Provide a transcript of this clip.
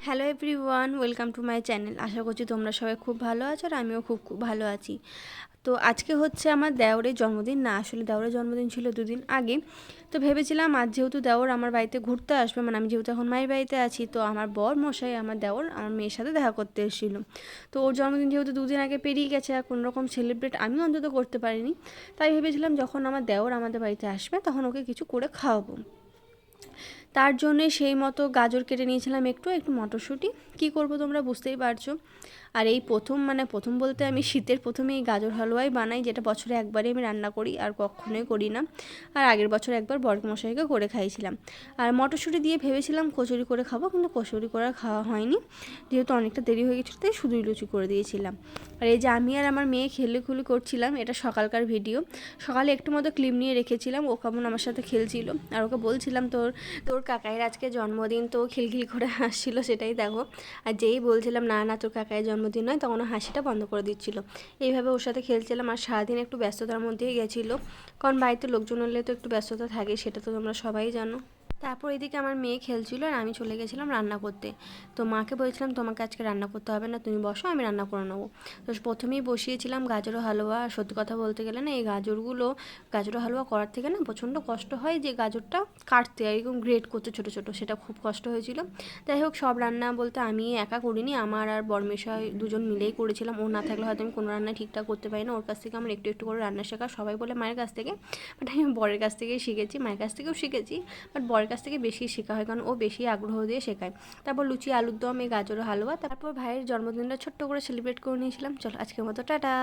Hello everyone, welcome to my channel. আশা করছি তোমরা সবাই খুব ভালো আছো আর আমিও খুব ভালো আছি। তো আজকে হচ্ছে আমার দেওরের জন্মদিন, না আসলে দেওরের জন্মদিন ছিল দুদিন আগে। তো ভেবেছিলাম আজ যেহেতু দেওর আমার বাড়িতে ঘুরতে আসবে, মানে আমি যেহেতু এখন মায়ের বাড়িতে আছি, তো আমার বর মশাই আমার দেওর আমার মেয়ের সাথে দেখা করতে এসেছিল। তো ওর জন্মদিন যেহেতু দুদিন আগে পেরিয়ে গেছে আর কোনোরকম সেলিব্রেট আমিও অন্তত করতে পারিনি, তাই ভেবেছিলাম যখন আমার দেওর আমাদের বাড়িতে আসবে তখন ওকে কিছু করে খাওয়াবো। তার জন্যে সেই মতো গাজর কেটে নিয়েছিলাম, একটু একটু মটরশুঁটি। কী করবো তোমরা বুঝতেই পারছো। আর এই প্রথম বলতে আমি শীতের প্রথমে এই গাজর হালুয়াই বানাই, যেটা বছরে একবারই আমি রান্না করি আর কখনোই করি না। আর আগের বছর একবার বরমশাইকে করে খাইয়েছিলাম। আর মটরশুঁটি দিয়ে ভেবেছিলাম কচুরি করে খাবো, কিন্তু কচুরি করে খাওয়া হয়নি, যেহেতু অনেকটা দেরি হয়ে গেছিলো তাই শুধুই লুচি করে দিয়েছিলাম। আর এই যে আমি আর আমার মেয়ে খেলুখুলি করছিলাম, এটা সকালকার ভিডিও। সকালে একটু মতো ক্লিপ নিয়ে রেখেছিলাম, ও কেমন আমার সাথে খেলছিল আর ওকে বলছিলাম তোর তোর কাকাইয়ের আজকে জন্মদিন, তো খিলখিল করে হাসছিল, সেটাই দেখো। আর যেই বলছিলাম না না তোর কাকাইয়ের জন্মদিন নয়, তখন হাসিটা বন্ধ করে দিচ্ছিল। এইভাবে ওর সাথে খেলছিলাম আর সারাদিন একটু ব্যস্ততার মধ্যেই গেছিলো, কারণ বাড়িতে লোকজন হলে তো একটু ব্যস্ততা থাকে, সেটা তো তোমরা সবাই জানো। তারপর এদিকে আমার মেয়ে খেলছিল আর আমি চলে গেছিলাম রান্না করতে। তো মাকে বলেছিলাম তোমাকে আজকে রান্না করতে হবে না, তুমি বসো, আমি রান্না করে নেবো। তো প্রথমেই বসিয়েছিলাম গাজর হালুয়া। সত্যি কথা বলতে গেলে না, এই গাজর হালুয়া করার থেকে না প্রচণ্ড কষ্ট হয়, যে গাজরটা কাটতে এরকম গ্রেট করতে ছোটো ছোটো, সেটা খুব কষ্ট হয়েছিল। যাই হোক, সব রান্না বলতে আমি একা করিনি, আমার আর বরমেশাই দুজন মিলেই করেছিলাম। ও না থাকলে হয়তো আমি কোনো রান্না ঠিকঠাক করতে পারি না। ওর কাছ থেকে আমার একটু একটু করে রান্না শেখা, সবাই বলে মায়ের কাছ থেকে, বাট আমি বরের কাছ থেকেই শিখেছি। মায়ের কাছ থেকেও শিখেছি, বাট বরের কাছ থেকে বেশি শেখা হয়, কারণ ও বেশি আগ্রহ দিয়ে শেখায়। তারপর লুচি, আলুর দম, এই গাজর হালুয়া, তারপর ভাইয়ের জন্মদিনটা ছোট্ট করে সেলিব্রেট করে নিয়েছিলাম। চলো আজকের মতো টাটা।